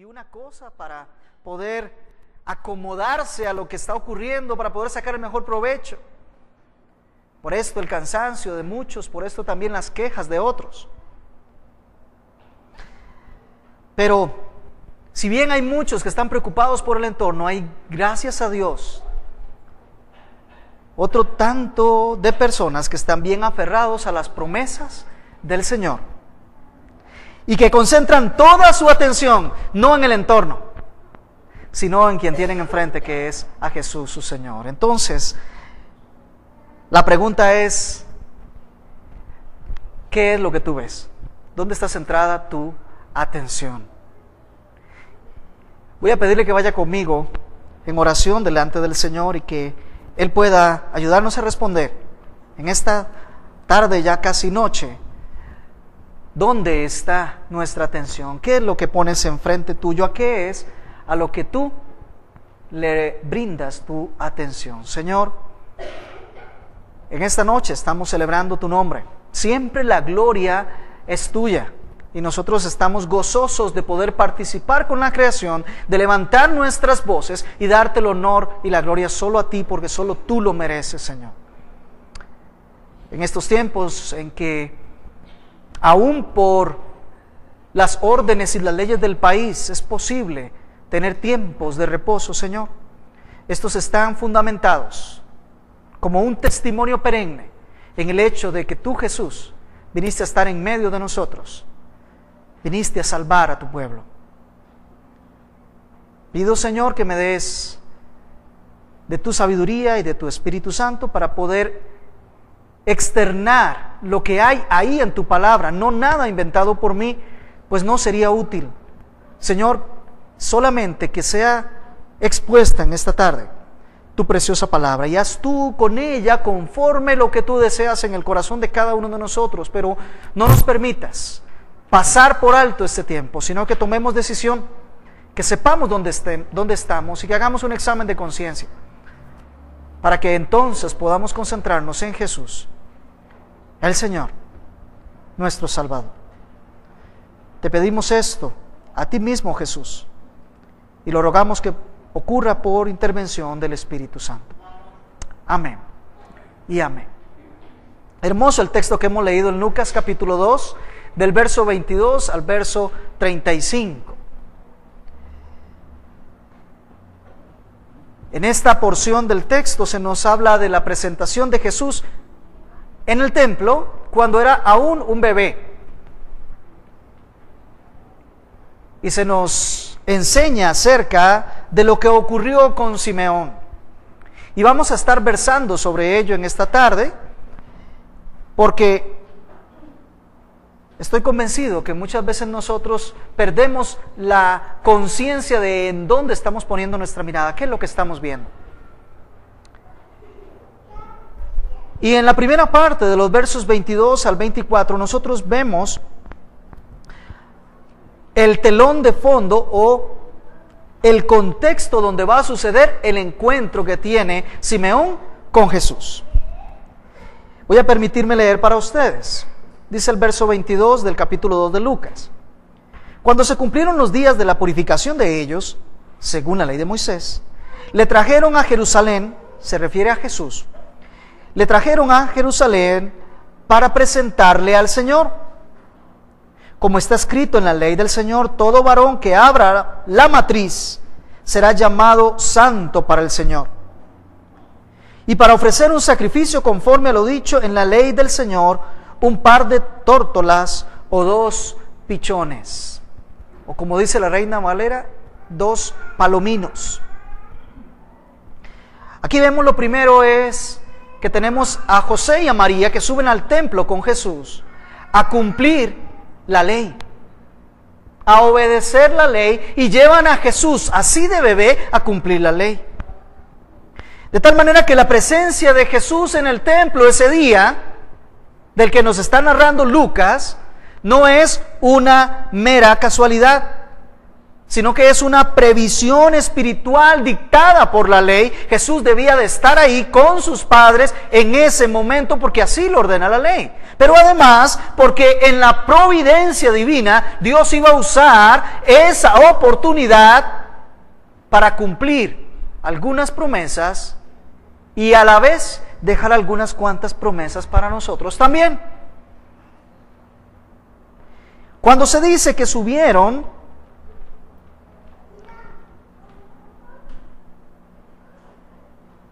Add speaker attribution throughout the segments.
Speaker 1: una cosa para poder acomodarse a lo que está ocurriendo, para poder sacar el mejor provecho. Por esto el cansancio de muchos, por esto también las quejas de otros. Pero si bien hay muchos que están preocupados por el entorno, hay, gracias a Dios, otro tanto de personas que están bien aferrados a las promesas del Señor y que concentran toda su atención no en el entorno, sino en quien tienen enfrente, que es a Jesús su Señor. Entonces, la pregunta es, ¿qué es lo que tú ves? ¿Dónde está centrada tu atención? Voy a pedirle que vaya conmigo en oración delante del Señor y que Él pueda ayudarnos a responder en esta tarde, ya casi noche. ¿Dónde está nuestra atención? ¿Qué es lo que pones enfrente tuyo? ¿A qué es a lo que tú le brindas tu atención? Señor, en esta noche estamos celebrando tu nombre. Siempre la gloria es tuya. Y nosotros estamos gozosos de poder participar con la creación, de levantar nuestras voces y darte el honor y la gloria solo a ti, porque solo tú lo mereces, Señor. En estos tiempos en que, aún por las órdenes y las leyes del país, es posible tener tiempos de reposo, Señor, estos están fundamentados como un testimonio perenne en el hecho de que tú, Jesús, viniste a estar en medio de nosotros. Viniste a salvar a tu pueblo. Pido, Señor, que me des de tu sabiduría y de tu Espíritu Santo para poder externar lo que hay ahí en tu palabra, no nada inventado por mí, pues no sería útil. Señor, solamente que sea expuesta en esta tarde tu preciosa palabra, y haz tú con ella conforme lo que tú deseas en el corazón de cada uno de nosotros, pero no nos permitas pasar por alto este tiempo, sino que tomemos decisión, que sepamos dónde estamos y que hagamos un examen de conciencia, para que entonces podamos concentrarnos en Jesús, el Señor, nuestro Salvador. Te pedimos esto a ti mismo, Jesús, y lo rogamos que ocurra por intervención del Espíritu Santo. Amén y amén. Hermoso el texto que hemos leído en Lucas capítulo 2, del verso 22 al verso 35. En esta porción del texto se nos habla de la presentación de Jesús en el templo cuando era aún un bebé. Y se nos enseña acerca de lo que ocurrió con Simeón. Y vamos a estar versando sobre ello en esta tarde, porque estoy convencido que muchas veces nosotros perdemos la conciencia de en dónde estamos poniendo nuestra mirada, qué es lo que estamos viendo. Y en la primera parte de los versos 22 al 24 nosotros vemos el telón de fondo o el contexto donde va a suceder el encuentro que tiene Simeón con Jesús. Voy a permitirme leer para ustedes. Dice el verso 22 del capítulo 2 de Lucas: Cuando se cumplieron los días de la purificación de ellos, según la ley de Moisés, le trajeron a Jerusalén, se refiere a Jesús, le trajeron a Jerusalén para presentarle al Señor. Como está escrito en la ley del Señor, todo varón que abra la matriz será llamado santo para el Señor. Y para ofrecer un sacrificio conforme a lo dicho en la ley del Señor, un par de tórtolas o 2 pichones, o como dice la Reina Valera, 2 palominos. Aquí vemos lo primero es que tenemos a José y a María que suben al templo con Jesús a cumplir la ley, a obedecer la ley, y llevan a Jesús así de bebé a cumplir la ley. De tal manera que la presencia de Jesús en el templo ese día, del que nos está narrando Lucas, no es una mera casualidad, sino que es una previsión espiritual dictada por la ley. Jesús debía de estar ahí con sus padres en ese momento porque así lo ordena la ley. Pero además, porque en la providencia divina, Dios iba a usar esa oportunidad para cumplir algunas promesas y a la vez dejar algunas cuantas promesas para nosotros también. Cuando se dice que subieron,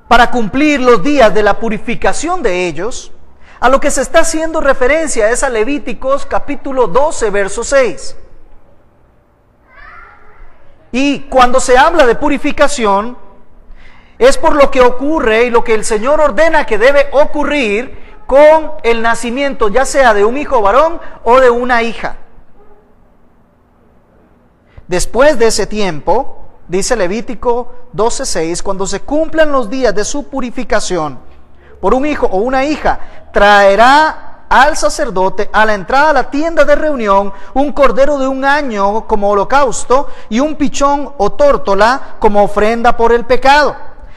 Speaker 1: para cumplir los días de la purificación de ellos, a lo que se está haciendo referencia es a Levíticos capítulo 12, verso 6. Y cuando se habla de purificación, es por lo que ocurre y lo que el Señor ordena que debe ocurrir con el nacimiento, ya sea de un hijo varón o de una hija. Después de ese tiempo, dice Levítico 12:6, cuando se cumplan los días de su purificación por un hijo o una hija, traerá al sacerdote a la entrada a la tienda de reunión un cordero de un año como holocausto y un pichón o tórtola como ofrenda por el pecado.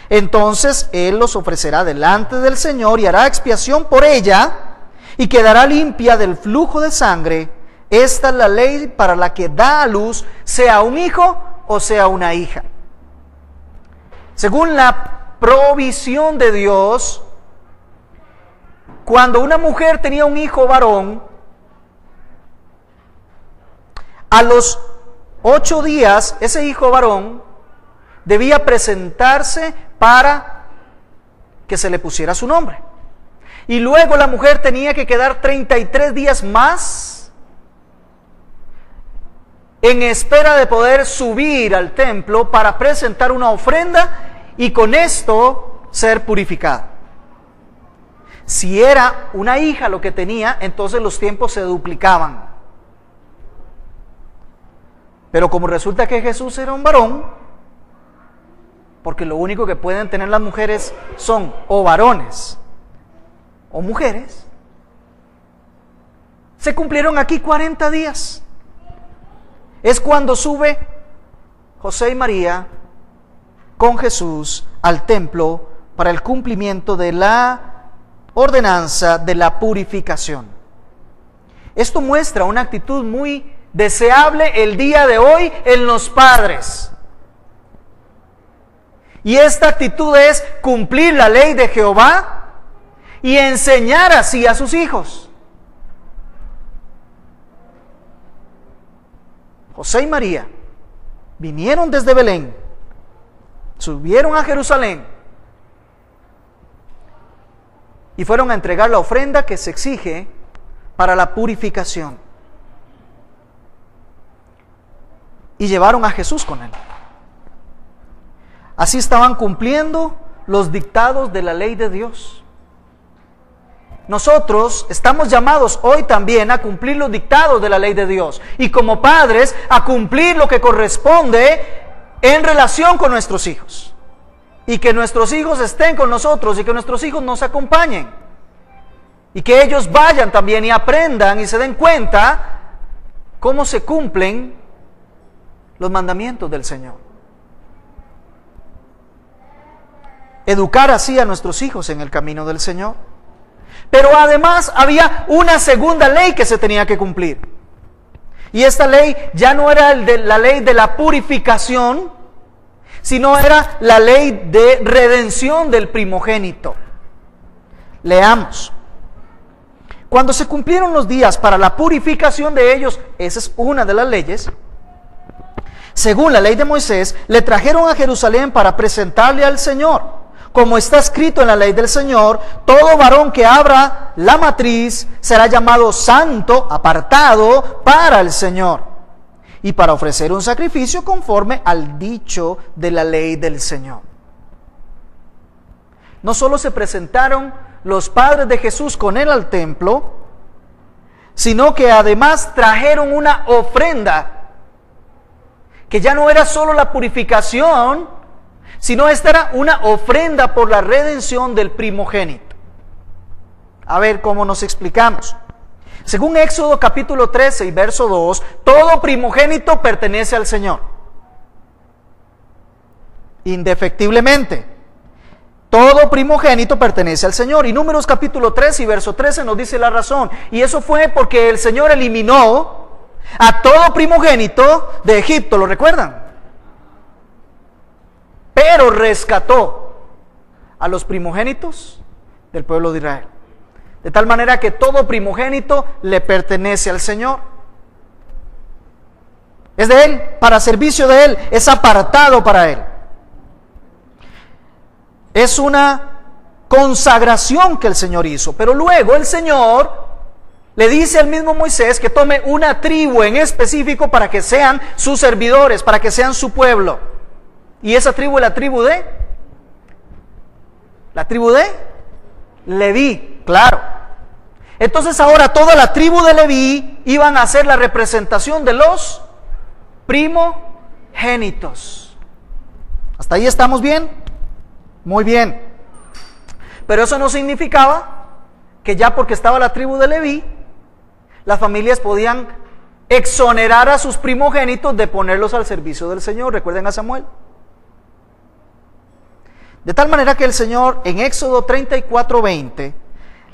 Speaker 1: Entonces él los ofrecerá delante del Señor y hará expiación por ella y quedará limpia del flujo de sangre. Esta es la ley para la que da a luz, sea un hijo o sea una hija. Según la provisión de Dios, cuando una mujer tenía un hijo varón, a los 8 días ese hijo varón debía presentarse para que se le pusiera su nombre. Y luego la mujer tenía que quedar 33 días más en espera de poder subir al templo para presentar una ofrenda y con esto ser purificada. Si era una hija lo que tenía, entonces los tiempos se duplicaban. Pero como resulta que Jesús era un varón, porque lo único que pueden tener las mujeres son o varones o mujeres, se cumplieron aquí 40 días. Es cuando sube José y María con Jesús al templo para el cumplimiento de la ordenanza de la purificación. Esto muestra una actitud muy deseable el día de hoy en los padres. Y esta actitud es cumplir la ley de Jehová y enseñar así a sus hijos. José y María vinieron desde Belén, subieron a Jerusalén y fueron a entregar la ofrenda que se exige para la purificación. Y llevaron a Jesús con él. Así estaban cumpliendo los dictados de la ley de Dios. Nosotros estamos llamados hoy también a cumplir los dictados de la ley de Dios y como padres a cumplir lo que corresponde en relación con nuestros hijos y que nuestros hijos estén con nosotros y que nuestros hijos nos acompañen y que ellos vayan también y aprendan y se den cuenta cómo se cumplen los mandamientos del Señor. Educar así a nuestros hijos en el camino del Señor. Pero además había una segunda ley que se tenía que cumplir. Y esta ley ya no era la ley de la purificación, sino era la ley de redención del primogénito. Leamos. Cuando se cumplieron los días para la purificación de ellos, esa es una de las leyes, según la ley de Moisés, le trajeron a Jerusalén para presentarle al Señor. Como está escrito en la ley del Señor, todo varón que abra la matriz será llamado santo, apartado para el Señor, y para ofrecer un sacrificio conforme al dicho de la ley del Señor. No solo se presentaron los padres de Jesús con él al templo, sino que además trajeron una ofrenda, que ya no era solo la purificación, sino esta era una ofrenda por la redención del primogénito. A ver cómo nos explicamos. Según Éxodo capítulo 13 y verso 2, todo primogénito pertenece al Señor, indefectiblemente. Todo primogénito pertenece al Señor. Y Números capítulo 3 y verso 13 nos dice la razón. Y eso fue porque el Señor eliminó a todo primogénito de Egipto, ¿lo recuerdan? Pero rescató a los primogénitos del pueblo de Israel. De tal manera que todo primogénito le pertenece al Señor. Es de Él, para servicio de Él, es apartado para Él. Es una consagración que el Señor hizo. Pero luego el Señor le dice al mismo Moisés que tome una tribu en específico para que sean sus servidores, para que sean su pueblo. Y esa tribu es la tribu de Leví, claro. Entonces ahora toda la tribu de Leví iban a hacer la representación de los primogénitos. ¿Hasta ahí estamos bien? Muy bien. Pero eso no significaba que ya porque estaba la tribu de Leví, las familias podían exonerar a sus primogénitos de ponerlos al servicio del Señor. Recuerden a Samuel. De tal manera que el Señor en Éxodo 34:20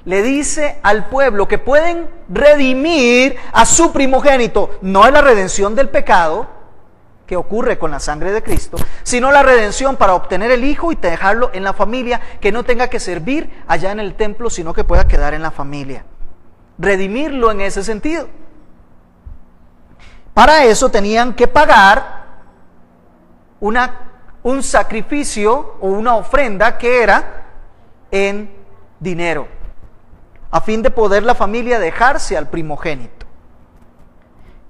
Speaker 1: le dice al pueblo que pueden redimir a su primogénito. No es la redención del pecado que ocurre con la sangre de Cristo, sino la redención para obtener el hijo y dejarlo en la familia, que no tenga que servir allá en el templo, sino que pueda quedar en la familia. Redimirlo en ese sentido. Para eso tenían que pagar un sacrificio o una ofrenda que era en dinero, a fin de poder la familia dejarse al primogénito.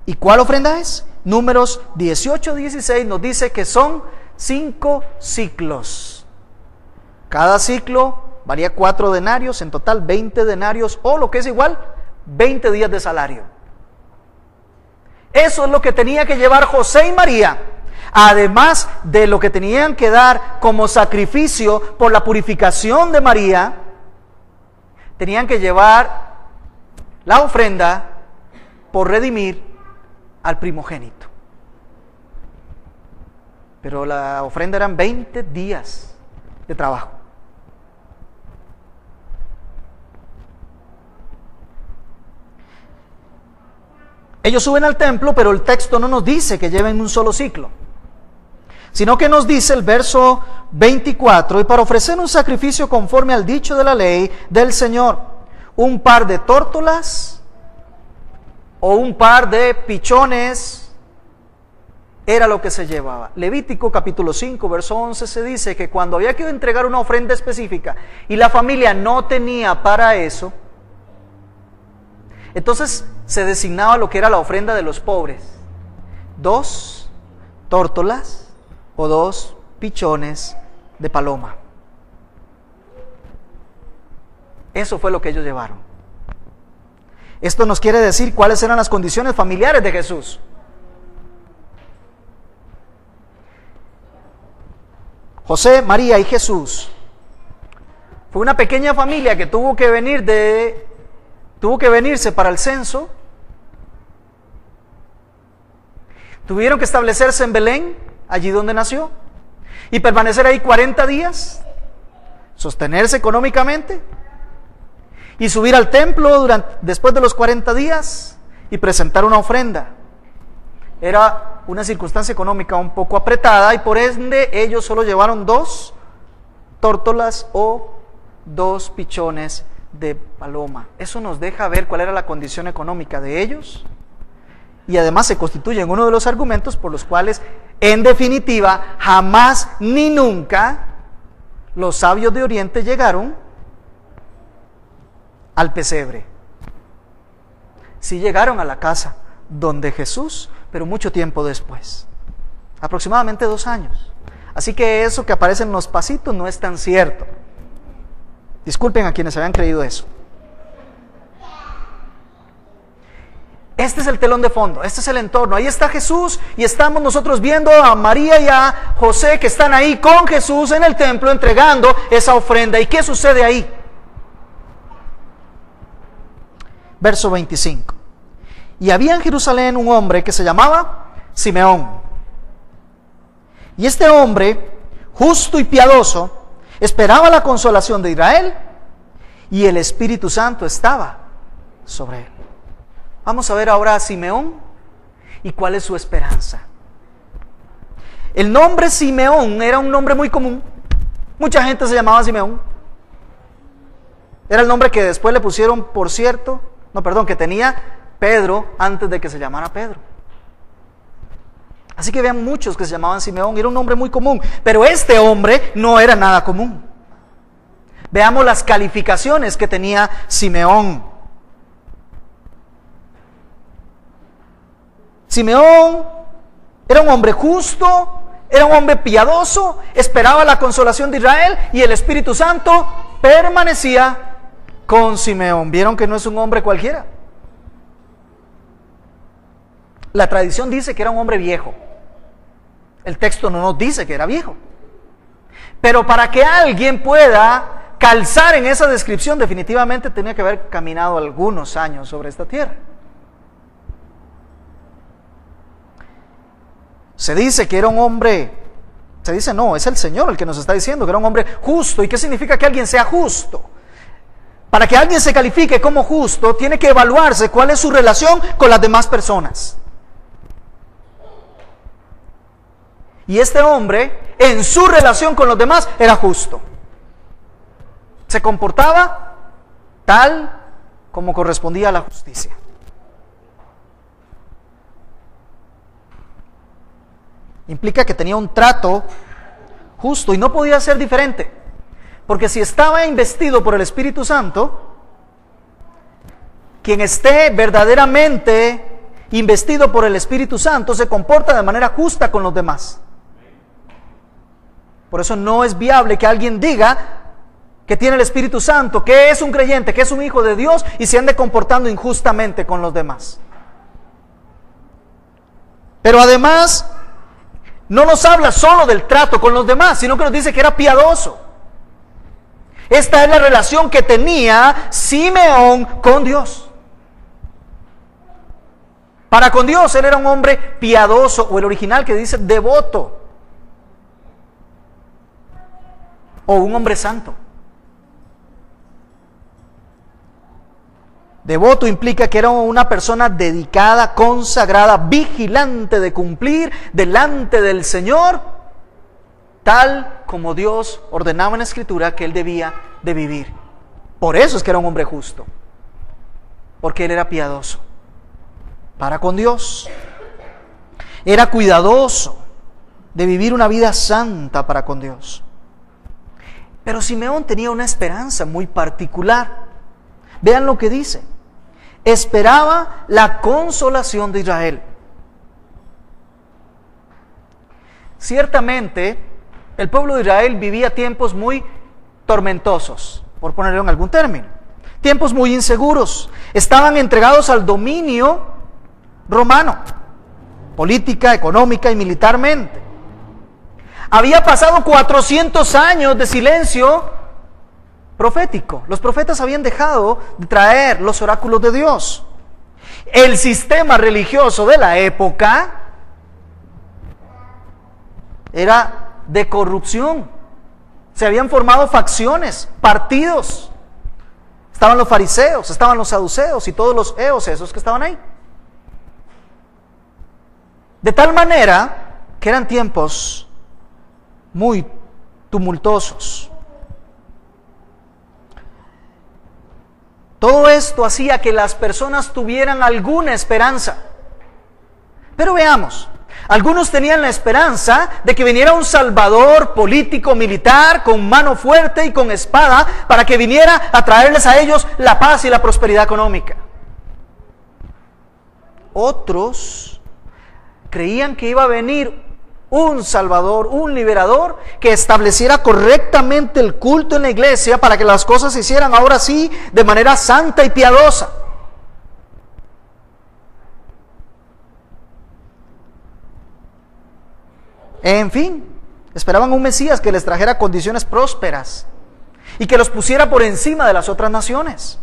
Speaker 1: ¿Y cuál ofrenda es? Números 18-16 nos dice que son 5 ciclos. Cada ciclo varía 4 denarios, en total 20 denarios, o lo que es igual, 20 días de salario. Eso es lo que tenía que llevar José y María, además de lo que tenían que dar como sacrificio por la purificación de María. Tenían que llevar la ofrenda por redimir al primogénito. Pero la ofrenda eran 20 días de trabajo. Ellos suben al templo, pero el texto no nos dice que lleven un solo ciclo, sino que nos dice el verso 24, y para ofrecer un sacrificio conforme al dicho de la ley del Señor, un par de tórtolas o un par de pichones era lo que se llevaba. Levítico capítulo 5, verso 11 se dice que cuando había que entregar una ofrenda específica y la familia no tenía para eso, entonces se designaba lo que era la ofrenda de los pobres: 2 tórtolas o 2 pichones de paloma. Eso fue lo que ellos llevaron. Esto nos quiere decir cuáles eran las condiciones familiares de Jesús. José, María y Jesús fue una pequeña familia que tuvo que venirse para el censo. Tuvieron que establecerse en Belén, allí donde nació, y permanecer ahí 40 días, sostenerse económicamente, y subir al templo después de los 40 días y presentar una ofrenda. Era una circunstancia económica un poco apretada y por ende ellos solo llevaron 2 tórtolas o 2 pichones de paloma. Eso nos deja ver cuál era la condición económica de ellos y además se constituye en uno de los argumentos por los cuales, en definitiva, jamás ni nunca los sabios de Oriente llegaron al pesebre. Sí llegaron a la casa donde Jesús, pero mucho tiempo después, aproximadamente 2 años. Así que eso que aparece en los pasitos no es tan cierto. Disculpen a quienes habían creído eso. Este es el telón de fondo, este es el entorno. Ahí está Jesús y estamos nosotros viendo a María y a José que están ahí con Jesús en el templo entregando esa ofrenda. ¿Y qué sucede ahí? Verso 25. Y había en Jerusalén un hombre que se llamaba Simeón. Y este hombre, justo y piadoso, esperaba la consolación de Israel y el Espíritu Santo estaba sobre él. Vamos a ver ahora a Simeón y cuál es su esperanza. El nombre Simeón era un nombre muy común. Mucha gente se llamaba Simeón. Era el nombre que después le pusieron, que tenía Pedro antes de que se llamara Pedro. Así que vean muchos que se llamaban Simeón, era un nombre muy común, pero este hombre no era nada común. Veamos las calificaciones que tenía Simeón. Simeón era un hombre justo, era un hombre piadoso, esperaba la consolación de Israel y el Espíritu Santo permanecía con Simeón. ¿Vieron que no es un hombre cualquiera? La tradición dice que era un hombre viejo. El texto no nos dice que era viejo. Pero para que alguien pueda calzar en esa descripción, definitivamente tenía que haber caminado algunos años sobre esta tierra. Se dice que era un hombre, es el Señor el que nos está diciendo que era un hombre justo. ¿Y qué significa que alguien sea justo? Para que alguien se califique como justo, tiene que evaluarse cuál es su relación con las demás personas. Y este hombre, en su relación con los demás, era justo. Se comportaba tal como correspondía a la justicia. Implica que tenía un trato justo y no podía ser diferente. Porque si estaba investido por el Espíritu Santo, quien esté verdaderamente investido por el Espíritu Santo se comporta de manera justa con los demás. Por eso no es viable que alguien diga que tiene el Espíritu Santo, que es un creyente, que es un hijo de Dios y se ande comportando injustamente con los demás. Pero además, no nos habla solo del trato con los demás, sino que nos dice que era piadoso. Esta es la relación que tenía Simeón con Dios. Para con Dios, él era un hombre piadoso, o el original que dice devoto, o un hombre santo. Devoto implica que era una persona dedicada, consagrada, vigilante de cumplir delante del Señor, tal como Dios ordenaba en la Escritura que él debía de vivir. Por eso es que era un hombre justo, porque él era piadoso para con Dios. Era cuidadoso de vivir una vida santa para con Dios. Pero Simeón tenía una esperanza muy particular. Vean lo que dice. Esperaba la consolación de Israel. Ciertamente, el pueblo de Israel vivía tiempos muy tormentosos, por ponerlo en algún término. Tiempos muy inseguros. Estaban entregados al dominio romano, política, económica y militarmente. Había pasado 400 años de silencio profético. Los profetas habían dejado de traer los oráculos de Dios. El sistema religioso de la época era de corrupción. Se habían formado facciones, partidos. Estaban los fariseos, estaban los saduceos y todos los eos, esos que estaban ahí. De tal manera que eran tiempos muy tumultuosos. Todo esto hacía que las personas tuvieran alguna esperanza. Pero veamos, algunos tenían la esperanza de que viniera un salvador político, militar, con mano fuerte y con espada, para que viniera a traerles a ellos la paz y la prosperidad económica. Otros creían que iba a venir un salvador, un liberador, que estableciera correctamente el culto en la iglesia para que las cosas se hicieran ahora sí de manera santa y piadosa. En fin, esperaban un Mesías que les trajera condiciones prósperas y que los pusiera por encima de las otras naciones.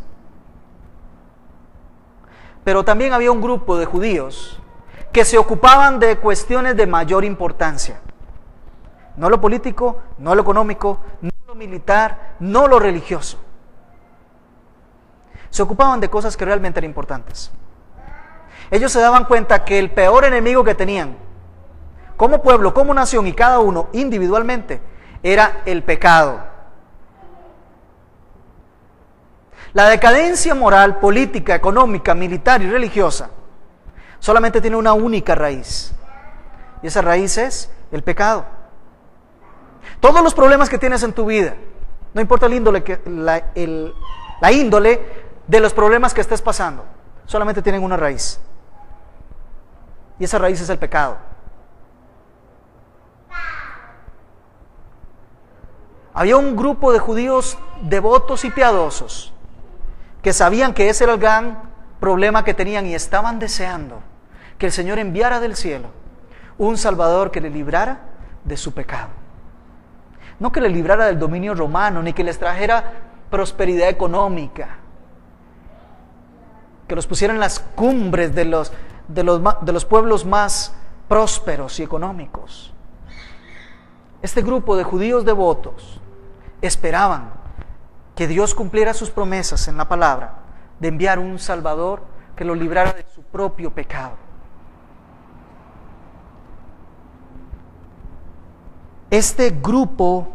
Speaker 1: Pero también había un grupo de judíos que se ocupaban de cuestiones de mayor importancia. No lo político, no lo económico, no lo militar, no lo religioso. Se ocupaban de cosas que realmente eran importantes. Ellos se daban cuenta que el peor enemigo que tenían, como pueblo, como nación y cada uno individualmente, era el pecado. La decadencia moral, política, económica, militar y religiosa solamente tiene una única raíz. Y esa raíz es el pecado. Todos los problemas que tienes en tu vida, no importa la índole de los problemas que estés pasando, solamente tienen una raíz. Y esa raíz es el pecado. Había un grupo de judíos devotos y piadosos que sabían que ese era el gran problema que tenían y estaban deseando que el Señor enviara del cielo un Salvador que le librara de su pecado. No que le librara del dominio romano, ni que les trajera prosperidad económica, que los pusiera en las cumbres de los pueblos más prósperos y económicos. Este grupo de judíos devotos esperaban que Dios cumpliera sus promesas en la palabra de enviar un Salvador que los librara de su propio pecado. Este grupo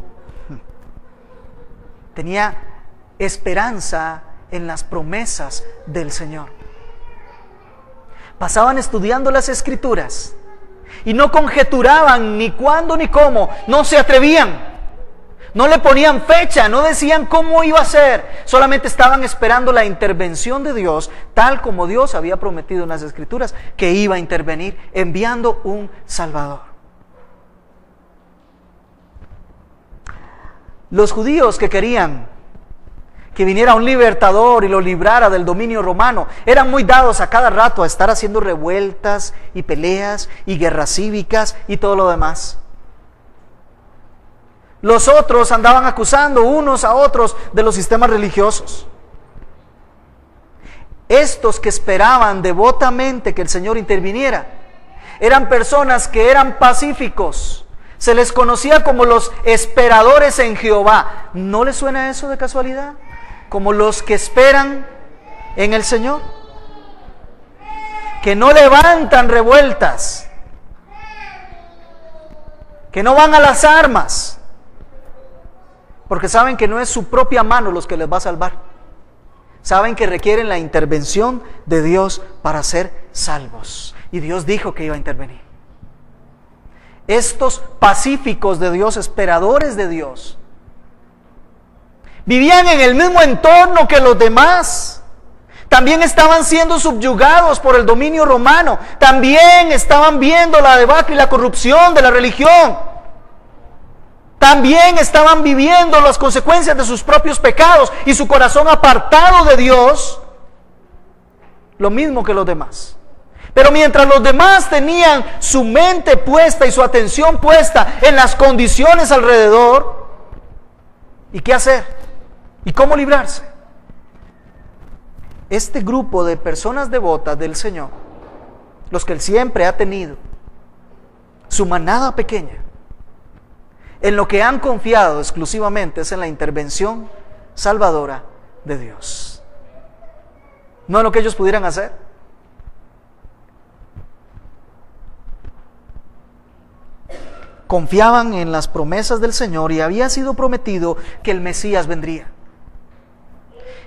Speaker 1: tenía esperanza en las promesas del Señor. Pasaban estudiando las Escrituras y no conjeturaban ni cuándo ni cómo, no se atrevían. No le ponían fecha, no decían cómo iba a ser, solamente estaban esperando la intervención de Dios, tal como Dios había prometido en las Escrituras, que iba a intervenir enviando un Salvador. Los judíos que querían que viniera un libertador y lo librara del dominio romano, eran muy dados a cada rato a estar haciendo revueltas y peleas y guerras cívicas y todo lo demás. Los otros andaban acusando unos a otros de los sistemas religiosos. Estos que esperaban devotamente que el Señor interviniera, eran personas que eran pacíficos. Se les conocía como los esperadores en Jehová. ¿No les suena eso de casualidad? Como los que esperan en el Señor. Que no levantan revueltas. Que no van a las armas. Porque saben que no es su propia mano los que les va a salvar. Saben que requieren la intervención de Dios para ser salvos. Y Dios dijo que iba a intervenir. Estos pacíficos de Dios, esperadores de Dios, vivían en el mismo entorno que los demás. También estaban siendo subyugados por el dominio romano. También estaban viendo la debacle y la corrupción de la religión. También estaban viviendo las consecuencias de sus propios pecados y su corazón apartado de Dios, lo mismo que los demás. Pero mientras los demás tenían su mente puesta y su atención puesta en las condiciones alrededor, ¿y qué hacer? ¿Y cómo librarse? Este grupo de personas devotas del Señor, los que Él siempre ha tenido, su manada pequeña, en lo que han confiado exclusivamente es en la intervención salvadora de Dios. No en lo que ellos pudieran hacer. Confiaban en las promesas del Señor y había sido prometido que el Mesías vendría.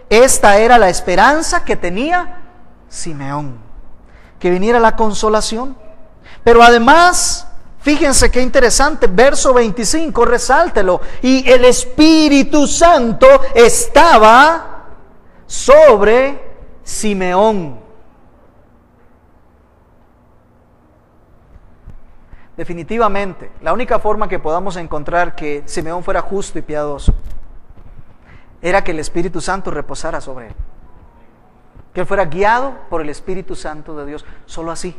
Speaker 1: Esta era la esperanza que tenía Simeón, que viniera la consolación. Pero además, fíjense qué interesante, verso 25, resáltelo. Y el Espíritu Santo estaba sobre Simeón. Definitivamente, la única forma que podamos encontrar que Simeón fuera justo y piadoso era que el Espíritu Santo reposara sobre él. Que él fuera guiado por el Espíritu Santo de Dios. Solo así.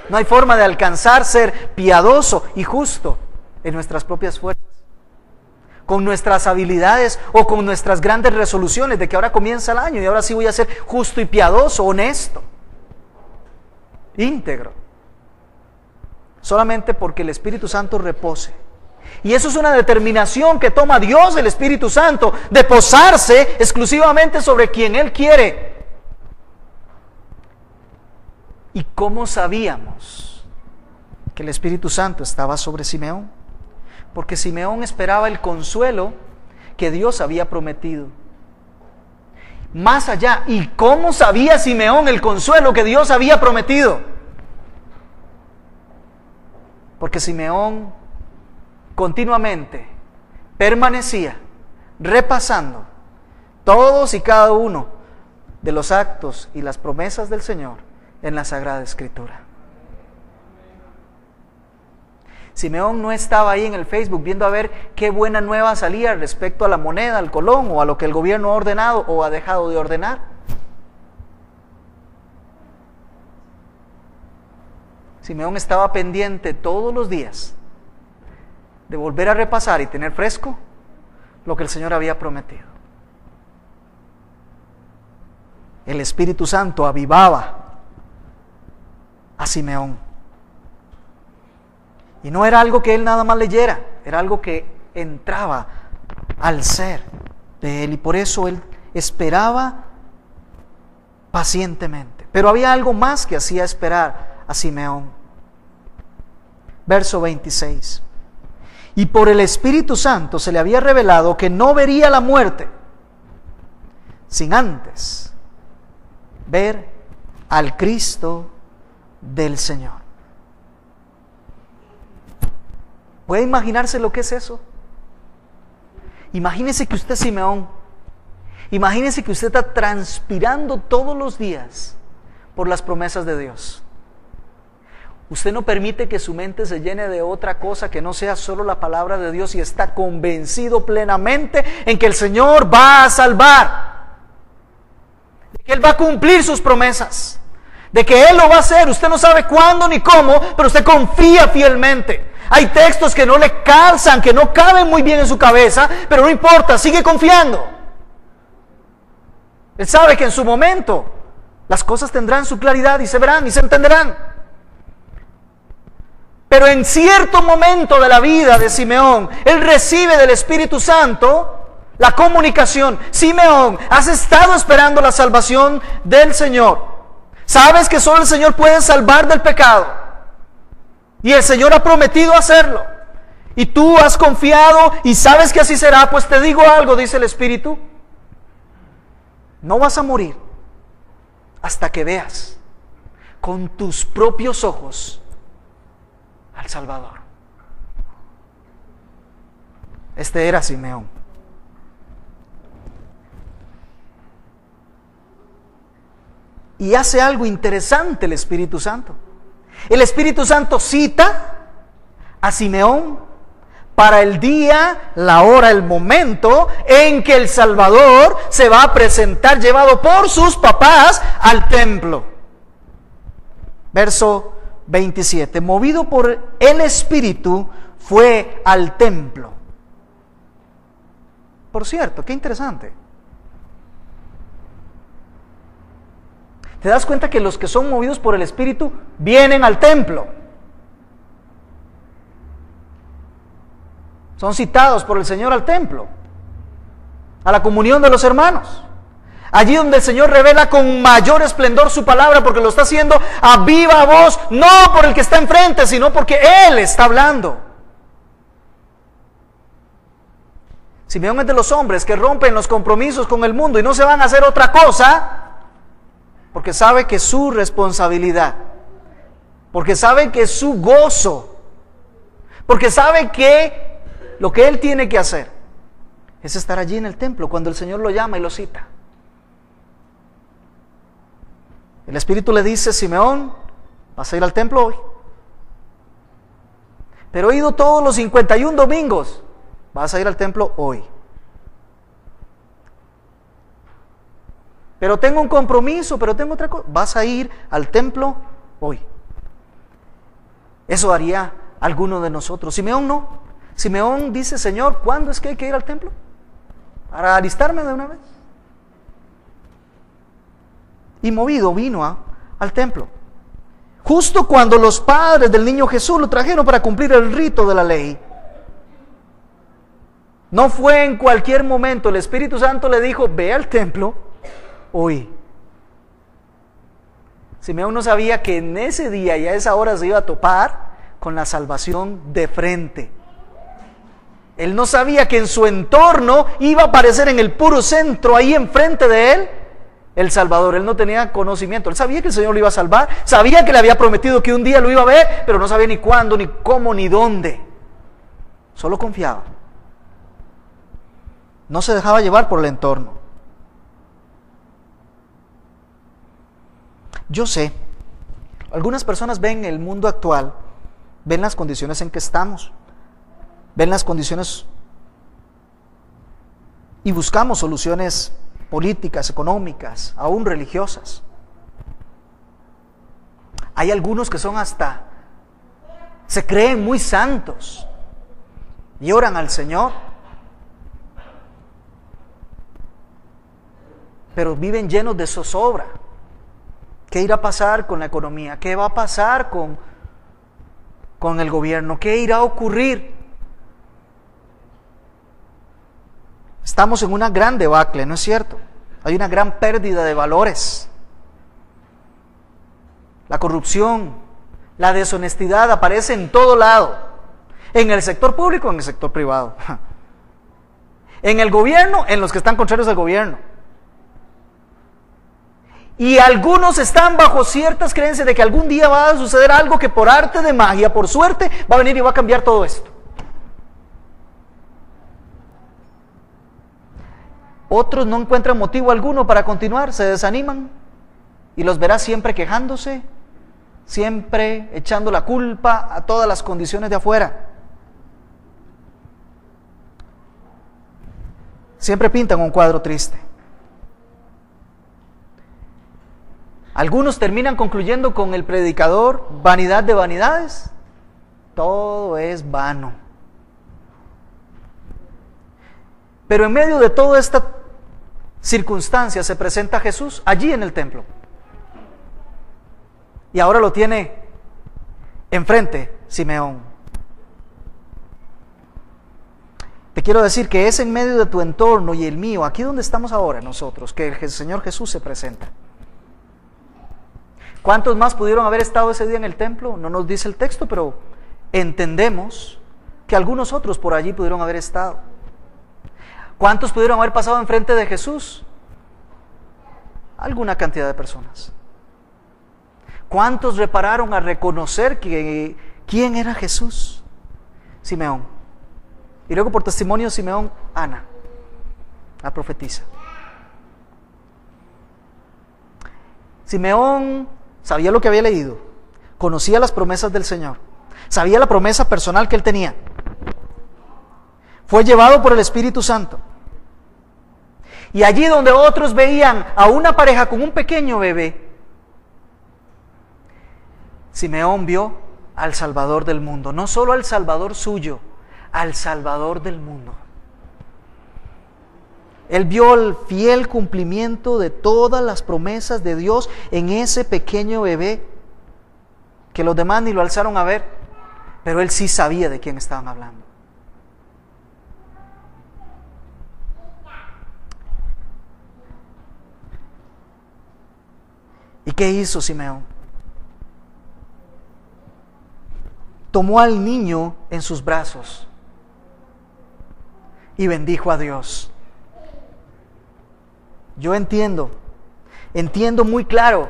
Speaker 1: No hay forma de alcanzar ser piadoso y justo en nuestras propias fuerzas, con nuestras habilidades o con nuestras grandes resoluciones de que ahora comienza el año y ahora sí voy a ser justo y piadoso, honesto, íntegro. Solamente porque el Espíritu Santo repose Y eso es una determinación que toma Dios, el Espíritu Santo, de posarse exclusivamente sobre quien Él quiere. ¿Y cómo sabíamos que el Espíritu Santo estaba sobre Simeón? Porque Simeón esperaba el consuelo que Dios había prometido. Más allá, ¿y cómo sabía Simeón el consuelo que Dios había prometido? Porque Simeón continuamente permanecía repasando todos y cada uno de los actos y las promesas del Señor en la Sagrada Escritura. Simeón no estaba ahí en el Facebook viendo a ver qué buena nueva salía respecto a la moneda, al colón o a lo que el gobierno ha ordenado o ha dejado de ordenar. Simeón estaba pendiente todos los días de volver a repasar y tener fresco lo que el Señor había prometido. El Espíritu Santo avivaba a Simeón. Y no era algo que él nada más leyera, era algo que entraba al ser de él, y por eso él esperaba pacientemente. Pero había algo más que hacía esperar a Simeón. Verso 26. Y por el Espíritu Santo se le había revelado que no vería la muerte sin antes ver al Cristo del Señor. ¿Puede imaginarse lo que es eso? Imagínese que usted es Simeón. Imagínese que usted está transpirando todos los días por las promesas de Dios. Usted no permite que su mente se llene de otra cosa que no sea solo la palabra de Dios, y está convencido plenamente en que el Señor va a salvar, de que Él va a cumplir sus promesas, de que Él lo va a hacer. Usted no sabe cuándo ni cómo, pero usted confía fielmente. Hay textos que no le calzan, que no caben muy bien en su cabeza, pero no importa, sigue confiando. Él sabe que en su momento las cosas tendrán su claridad y se verán y se entenderán. Pero en cierto momento de la vida de Simeón, él recibe del Espíritu Santo la comunicación: Simeón, has estado esperando la salvación del Señor. Sabes que solo el Señor puede salvar del pecado. Y el Señor ha prometido hacerlo. Y tú has confiado y sabes que así será. Pues te digo algo, dice el Espíritu: no vas a morir hasta que veas con tus propios ojos al Salvador. Este era Simeón. Y hace algo interesante el Espíritu Santo. El Espíritu Santo cita a Simeón para el día, la hora, el momento en que el Salvador se va a presentar llevado por sus papás al templo. Verso 27. Movido por el Espíritu, fue al templo. Por cierto, qué interesante. ¿Te das cuenta que los que son movidos por el Espíritu vienen al templo? Son citados por el Señor al templo, a la comunión de los hermanos. Allí donde el Señor revela con mayor esplendor su palabra, porque lo está haciendo a viva voz, no por el que está enfrente, sino porque Él está hablando. Simeón es de los hombres que rompen los compromisos con el mundo y no se van a hacer otra cosa, porque sabe que su responsabilidad, porque sabe que su gozo, porque sabe que lo que él tiene que hacer es estar allí en el templo cuando el Señor lo llama y lo cita. El Espíritu le dice: Simeón, vas a ir al templo hoy. Pero he ido todos los 51 domingos. Vas a ir al templo hoy. Pero tengo un compromiso, pero tengo otra cosa. Vas a ir al templo hoy. Eso haría alguno de nosotros. Simeón no. Simeón dice: Señor, ¿cuándo es que hay que ir al templo? Para alistarme de una vez. Y movido vino al templo. Justo cuando los padres del niño Jesús lo trajeron para cumplir el rito de la ley. No fue en cualquier momento. El Espíritu Santo le dijo, ve al templo hoy. Simeón no sabía que en ese día y a esa hora se iba a topar con la salvación de frente. Él no sabía que en su entorno iba a aparecer en el puro centro, ahí enfrente de él, el Salvador. Él no tenía conocimiento. Él sabía que el Señor lo iba a salvar, sabía que le había prometido que un día lo iba a ver, pero no sabía ni cuándo, ni cómo, ni dónde. Solo confiaba. No se dejaba llevar por el entorno. Yo sé, algunas personas ven el mundo actual, ven las condiciones en que estamos, ven las condiciones y buscamos soluciones políticas, económicas, aún religiosas. Hay algunos que son se creen muy santos y oran al Señor, pero viven llenos de zozobra. ¿Qué irá a pasar con la economía? ¿Qué va a pasar con el gobierno? ¿Qué irá a ocurrir? Estamos en una gran debacle, ¿no es cierto? Hay una gran pérdida de valores. La corrupción, la deshonestidad aparece en todo lado. En el sector público, en el sector privado. En el gobierno, en los que están contrarios al gobierno. Y algunos están bajo ciertas creencias de que algún día va a suceder algo que por arte de magia, por suerte, va a venir y va a cambiar todo esto. Otros no encuentran motivo alguno para continuar, se desaniman y los verás siempre quejándose, siempre echando la culpa a todas las condiciones de afuera. Siempre pintan un cuadro triste. Algunos terminan concluyendo con el predicador, vanidad de vanidades, todo es vano. Pero en medio de toda esta circunstancia se presenta Jesús allí en el templo. Y ahora lo tiene enfrente Simeón. Te quiero decir que es en medio de tu entorno y el mío, aquí donde estamos ahora nosotros, que el Señor Jesús se presenta. ¿Cuántos más pudieron haber estado ese día en el templo? No nos dice el texto, pero entendemos que algunos otros por allí pudieron haber estado. ¿Cuántos pudieron haber pasado enfrente de Jesús? Alguna cantidad de personas. ¿Cuántos repararon a reconocer quién era Jesús? Simeón. Y luego por testimonio Simeón, Ana, la profetisa. Simeón sabía lo que había leído, conocía las promesas del Señor, sabía la promesa personal que él tenía. Fue llevado por el Espíritu Santo. Y allí donde otros veían a una pareja con un pequeño bebé, Simeón vio al Salvador del mundo, no solo al Salvador suyo, al Salvador del mundo. Él vio el fiel cumplimiento de todas las promesas de Dios en ese pequeño bebé, que los demás ni lo alzaron a ver, pero él sí sabía de quién estaban hablando. ¿Y qué hizo Simeón? Tomó al niño en sus brazos y bendijo a Dios. Yo entiendo muy claro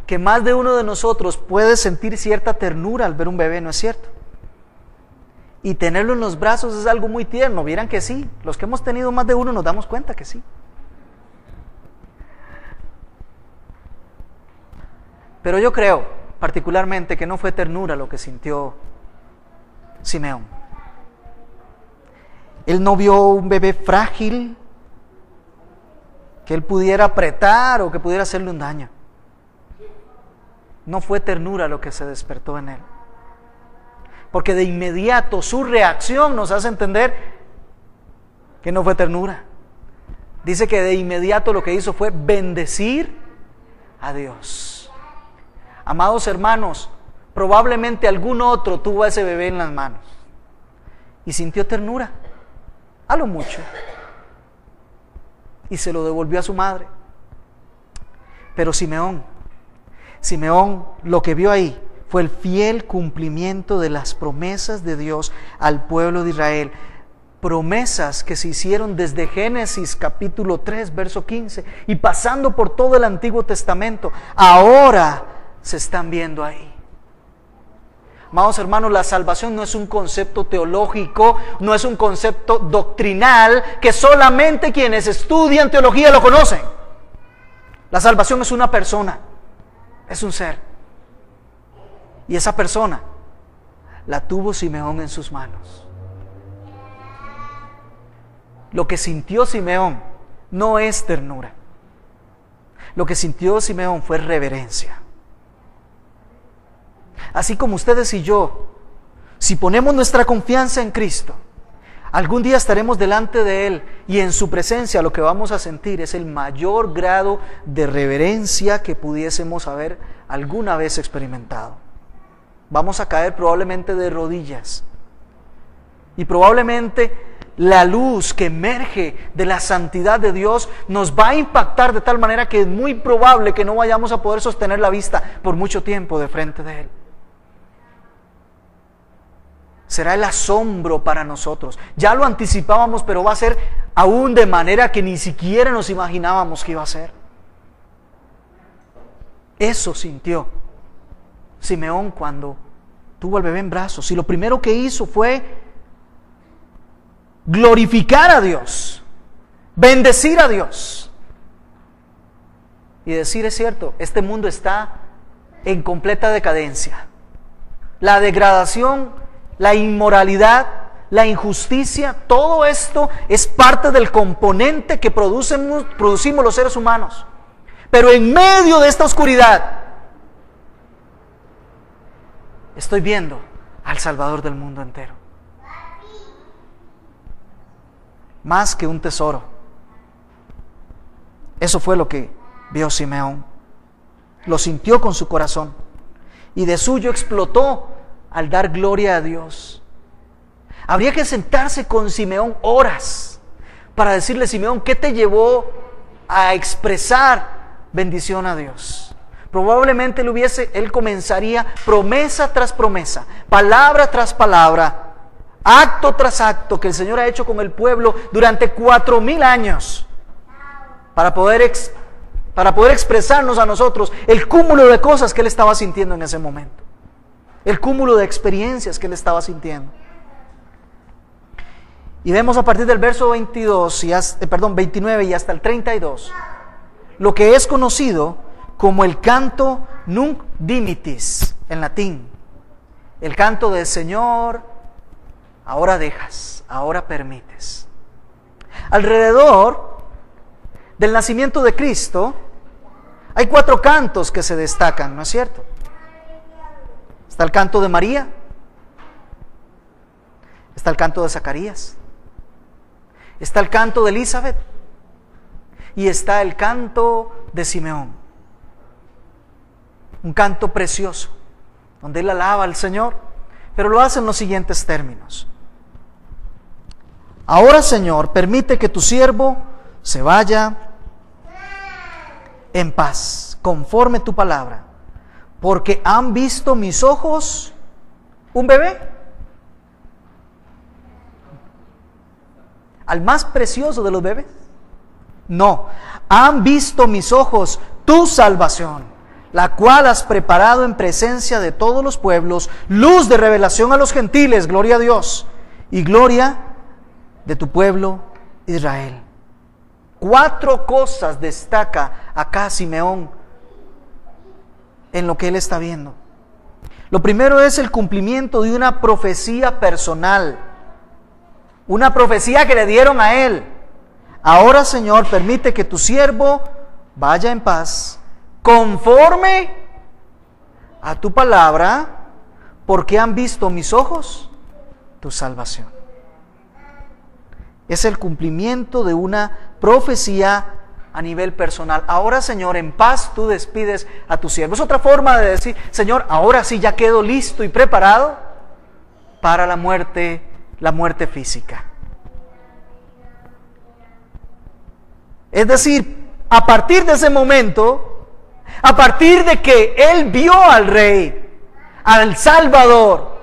Speaker 1: que más de uno de nosotros puede sentir cierta ternura al ver un bebé, ¿no es cierto? Y tenerlo en los brazos es algo muy tierno, vieran que sí, los que hemos tenido más de uno nos damos cuenta que sí. Pero yo creo particularmente que no fue ternura lo que sintió Simeón. Él no vio un bebé frágil que él pudiera apretar o que pudiera hacerle un daño. No fue ternura lo que se despertó en él. Porque de inmediato su reacción nos hace entender que no fue ternura. Dice que de inmediato lo que hizo fue bendecir a Dios. Amados hermanos, probablemente algún otro tuvo a ese bebé en las manos y sintió ternura. a lo mucho, y se lo devolvió a su madre. Pero Simeón lo que vio ahí fue el fiel cumplimiento de las promesas de Dios al pueblo de Israel. Promesas que se hicieron desde Génesis capítulo 3, verso 15, y pasando por todo el Antiguo Testamento, ahora se están viendo ahí. Amados hermanos, la salvación no es un concepto teológico, no es un concepto doctrinal que solamente quienes estudian teología lo conocen. La salvación es una persona, es un ser. Y esa persona la tuvo Simeón en sus manos. Lo que sintió Simeón no es ternura. Lo que sintió Simeón fue reverencia. Así como ustedes y yo, si ponemos nuestra confianza en Cristo, algún día estaremos delante de Él y en su presencia lo que vamos a sentir es el mayor grado de reverencia que pudiésemos haber alguna vez experimentado. Vamos a caer probablemente de rodillas y probablemente la luz que emerge de la santidad de Dios nos va a impactar de tal manera que es muy probable que no vayamos a poder sostener la vista por mucho tiempo de frente de Él. Será el asombro para nosotros. Ya lo anticipábamos, pero va a ser aún de manera que ni siquiera nos imaginábamos que iba a ser. Eso sintió Simeón cuando tuvo al bebé en brazos. Y lo primero que hizo fue glorificar a Dios, bendecir a Dios. Y decir, es cierto, este mundo está en completa decadencia. La degradación, la inmoralidad, la injusticia, todo esto es parte del componente que producimos los seres humanos. Pero en medio de esta oscuridad, estoy viendo al Salvador del mundo entero. Más que un tesoro. Eso fue lo que vio Simeón. Lo sintió con su corazón. Y de suyo explotó al dar gloria a Dios. Habría que sentarse con Simeón horas para decirle, Simeón, ¿qué te llevó a expresar bendición a Dios? Probablemente él comenzaría promesa tras promesa, palabra tras palabra, acto tras acto que el Señor ha hecho con el pueblo durante 4000 años para poder expresarnos a nosotros el cúmulo de cosas que él estaba sintiendo en ese momento. El cúmulo de experiencias que él estaba sintiendo. Y vemos a partir del verso 29 y hasta el 32, lo que es conocido como el canto Nunc Dimittis, en latín. El canto del Señor, ahora dejas, ahora permites. Alrededor del nacimiento de Cristo, hay 4 cantos que se destacan, ¿no es cierto? Está el canto de María, está el canto de Zacarías, está el canto de Elizabeth y está el canto de Simeón. Un canto precioso, donde él alaba al Señor, pero lo hace en los siguientes términos. Ahora, Señor, permite que tu siervo se vaya en paz, conforme tu palabra, porque han visto mis ojos un bebé, al más precioso de los bebés. No, han visto mis ojos tu salvación, la cual has preparado en presencia de todos los pueblos, luz de revelación a los gentiles, gloria a Dios, y gloria de tu pueblo Israel. 4 cosas destaca acá Simeón en lo que él está viendo. Lo primero es el cumplimiento de una profecía personal, una profecía que le dieron a él. Ahora, Señor, permite que tu siervo vaya en paz, conforme a tu palabra, porque han visto mis ojos tu salvación. Es el cumplimiento de una profecía a nivel personal. Ahora, Señor, en paz tú despides a tu siervo. Es otra forma de decir, Señor, ahora sí ya quedo listo y preparado para la muerte física. Es decir, a partir de ese momento, a partir de que él vio al Rey, al Salvador,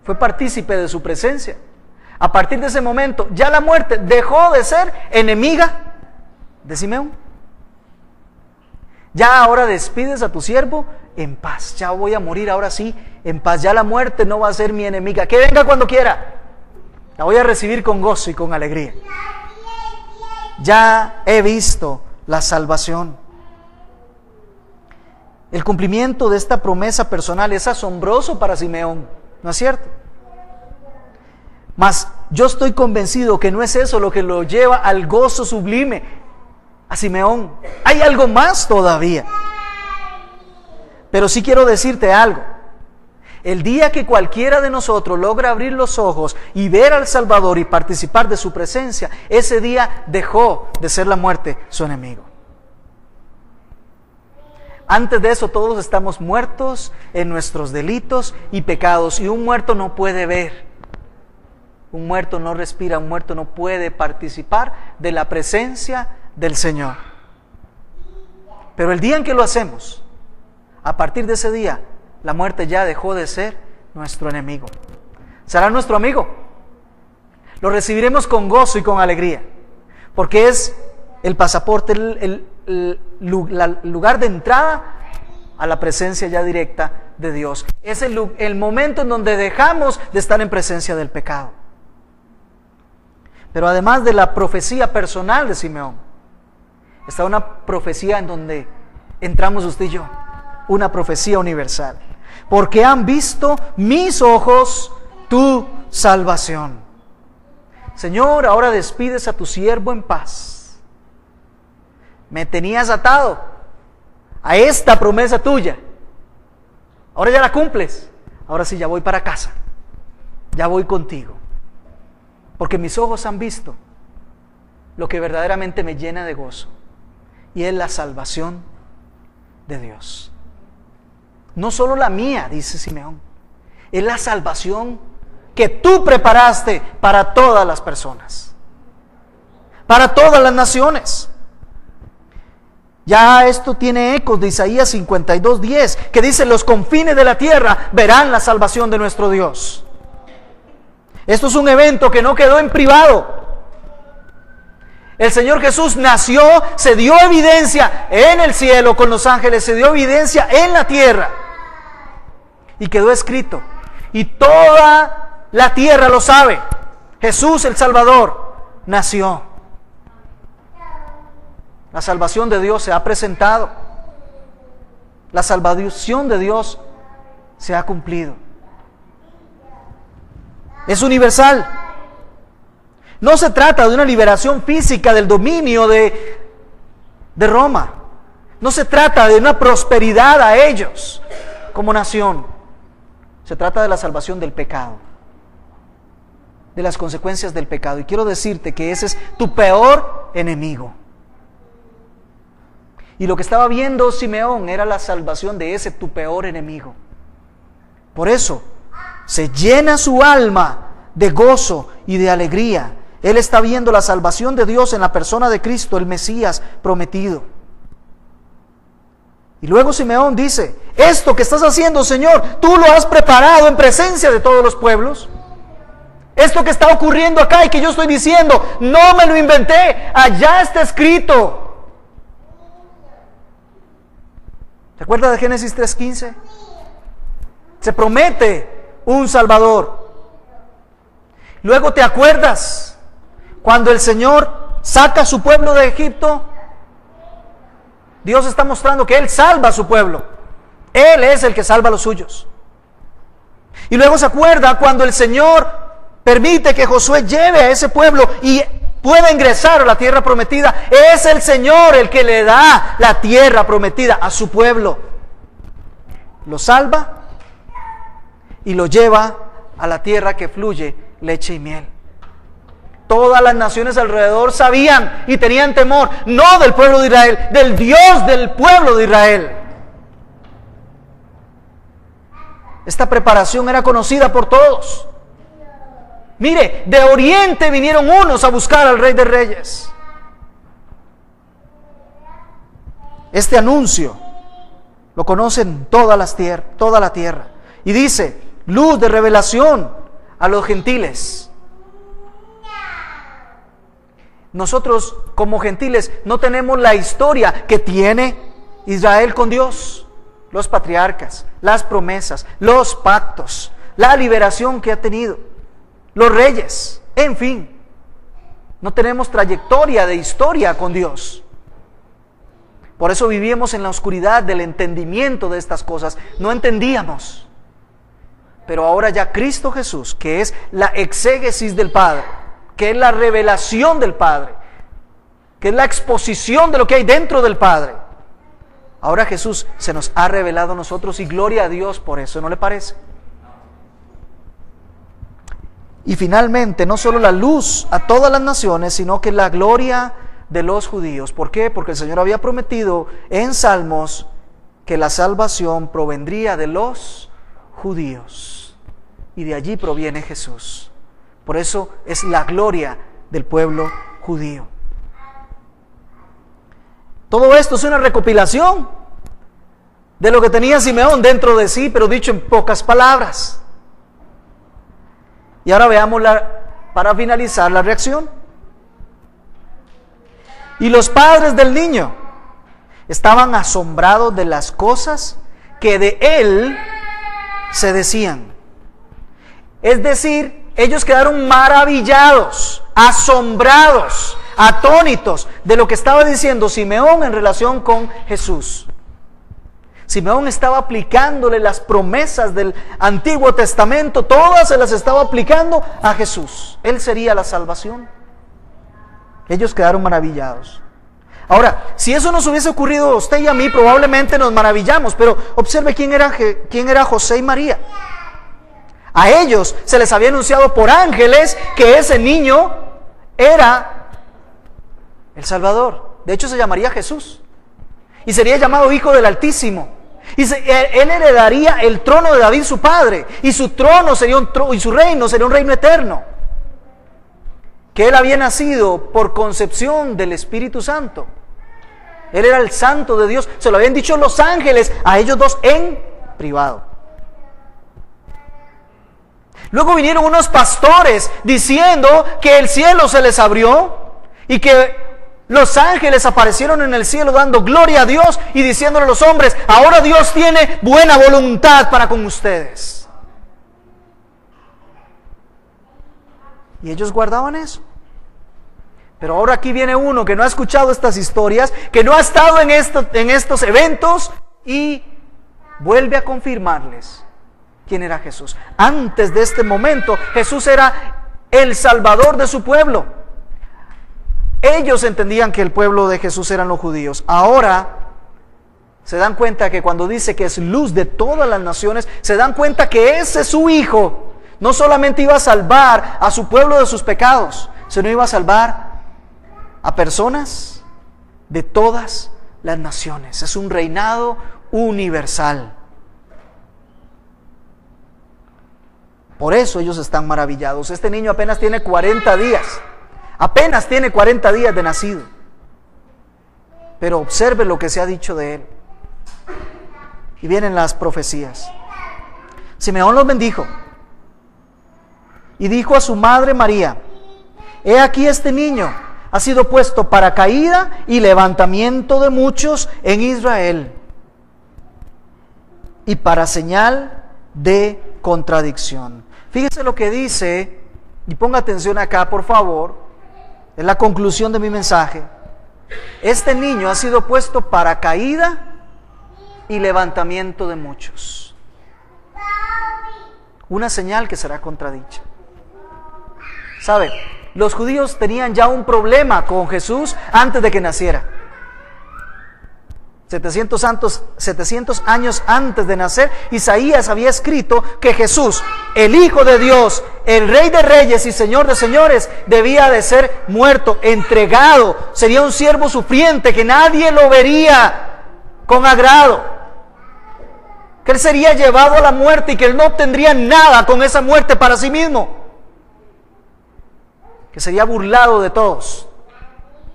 Speaker 1: fue partícipe de su presencia. A partir de ese momento, ya la muerte dejó de ser enemiga de Simeón. Ya ahora despides a tu siervo en paz. Ya voy a morir ahora sí en paz. Ya la muerte no va a ser mi enemiga. Que venga cuando quiera. La voy a recibir con gozo y con alegría. Ya he visto la salvación. El cumplimiento de esta promesa personal es asombroso para Simeón, ¿no es cierto? Mas yo estoy convencido que no es eso lo que lo lleva al gozo sublime a Simeón. Hay algo más todavía. Pero sí quiero decirte algo. El día que cualquiera de nosotros logra abrir los ojos y ver al Salvador y participar de su presencia, ese día dejó de ser la muerte su enemigo. Antes de eso todos estamos muertos en nuestros delitos y pecados, y un muerto no puede ver, un muerto no respira, un muerto no puede participar de la presencia del Señor. Pero el día en que lo hacemos, a partir de ese día, la muerte ya dejó de ser nuestro enemigo. Será nuestro amigo. Lo recibiremos con gozo y con alegría, porque es el pasaporte, el lugar de entrada a la presencia ya directa de Dios. Es el momento en donde dejamos de estar en presencia del pecado. Pero además de la profecía personal de Simeón, está una profecía en donde entramos usted y yo, una profecía universal. Porque han visto mis ojos tu salvación. Señor, ahora despides a tu siervo en paz. Me tenías atado a esta promesa tuya. Ahora ya la cumples. Ahora sí, ya voy para casa. Ya voy contigo. Porque mis ojos han visto lo que verdaderamente me llena de gozo. Y es la salvación de Dios. No solo la mía, dice Simeón. Es la salvación que tú preparaste para todas las personas. Para todas las naciones. Ya esto tiene ecos de Isaías 52:10, que dice: los confines de la tierra verán la salvación de nuestro Dios. Esto es un evento que no quedó en privado. El Señor Jesús nació, se dio evidencia en el cielo con los ángeles, se dio evidencia en la tierra y quedó escrito. Y toda la tierra lo sabe. Jesús el Salvador nació. La salvación de Dios se ha presentado. La salvación de Dios se ha cumplido. Es universal. No se trata de una liberación física del dominio de Roma. No se trata de una prosperidad a ellos como nación. Se trata de la salvación del pecado, de las consecuencias del pecado. Y quiero decirte que ese es tu peor enemigo. Y lo que estaba viendo Simeón era la salvación de ese tu peor enemigo. Por eso se llena su alma de gozo y de alegría. Él está viendo la salvación de Dios en la persona de Cristo, el Mesías prometido. Y luego Simeón dice: esto que estás haciendo, Señor, tú lo has preparado en presencia de todos los pueblos. Esto que está ocurriendo acá y que yo estoy diciendo, no me lo inventé, allá está escrito. ¿Te acuerdas de Génesis 3:15? Se promete un Salvador. Luego te acuerdas cuando el Señor saca a su pueblo de Egipto. Dios está mostrando que Él salva a su pueblo. Él es el que salva a los suyos. Y luego se acuerda cuando el Señor permite que Josué lleve a ese pueblo y pueda ingresar a la tierra prometida. Es el Señor el que le da la tierra prometida a su pueblo. Lo salva y lo lleva a la tierra que fluye leche y miel. Todas las naciones alrededor sabían y tenían temor, no del pueblo de Israel, del Dios del pueblo de Israel. Esta preparación era conocida por todos. Mire, de oriente vinieron unos a buscar al Rey de Reyes. Este anuncio lo conocen toda la tierra. Y dice, luz de revelación a los gentiles. Nosotros como gentiles no tenemos la historia que tiene Israel con Dios. Los patriarcas, las promesas, los pactos, la liberación que ha tenido, los reyes, en fin. No tenemos trayectoria de historia con Dios. Por eso vivíamos en la oscuridad del entendimiento de estas cosas. No entendíamos. Pero ahora ya Cristo Jesús, que es la exégesis del Padre, que es la revelación del Padre, que es la exposición de lo que hay dentro del Padre. Ahora Jesús se nos ha revelado a nosotros y gloria a Dios por eso, ¿no le parece? Y finalmente, no solo la luz a todas las naciones, sino que la gloria de los judíos. ¿Por qué? Porque el Señor había prometido en Salmos que la salvación provendría de los judíos. Y de allí proviene Jesús. Por eso es la gloria del pueblo judío. Todo esto es una recopilación de lo que tenía Simeón dentro de sí, pero dicho en pocas palabras. Y ahora veamos para finalizar la reacción. Y los padres del niño estaban asombrados de las cosas que de él se decían. Es decir, ellos quedaron maravillados, asombrados, atónitos de lo que estaba diciendo Simeón en relación con Jesús. Simeón estaba aplicándole las promesas del Antiguo Testamento, todas se las estaba aplicando a Jesús. Él sería la salvación. Ellos quedaron maravillados. Ahora, si eso nos hubiese ocurrido a usted y a mí, probablemente nos maravillamos, pero observe quién era José y María. A ellos se les había anunciado por ángeles que ese niño era el Salvador. De hecho, se llamaría Jesús y sería llamado Hijo del Altísimo. Y él heredaría el trono de David, su padre, y su trono sería y su reino sería un reino eterno. Que él había nacido por concepción del Espíritu Santo. Él era el Santo de Dios. Se lo habían dicho los ángeles a ellos dos en privado. Luego vinieron unos pastores diciendo que el cielo se les abrió y que los ángeles aparecieron en el cielo dando gloria a Dios y diciéndole a los hombres: ahora Dios tiene buena voluntad para con ustedes. Y ellos guardaban eso. Pero ahora aquí viene uno que no ha escuchado estas historias, que no ha estado en estos eventos, y vuelve a confirmarles quién era Jesús. Antes de este momento, Jesús era el Salvador de su pueblo. Ellos entendían que el pueblo de Jesús eran los judíos. Ahora se dan cuenta que cuando dice que es luz de todas las naciones, se dan cuenta que ese su Hijo no solamente iba a salvar a su pueblo de sus pecados, sino iba a salvar a personas de todas las naciones. Es un reinado universal. Por eso ellos están maravillados. Este niño apenas tiene 40 días. Apenas tiene 40 días de nacido. Pero observe lo que se ha dicho de él. Y vienen las profecías. Simeón los bendijo y dijo a su madre María: he aquí este niño ha sido puesto para caída y levantamiento de muchos en Israel, y para señal de contradicción. Fíjese lo que dice, y ponga atención acá, por favor, es la conclusión de mi mensaje. Este niño ha sido puesto para caída y levantamiento de muchos. Una señal que será contradicha. ¿Sabe? Los judíos tenían ya un problema con Jesús antes de que naciera. 700 años antes de nacer, Isaías había escrito que Jesús, el Hijo de Dios, el Rey de Reyes y Señor de Señores, debía de ser muerto, entregado, sería un siervo sufriente, que nadie lo vería con agrado, que él sería llevado a la muerte y que él no tendría nada con esa muerte para sí mismo, que sería burlado de todos,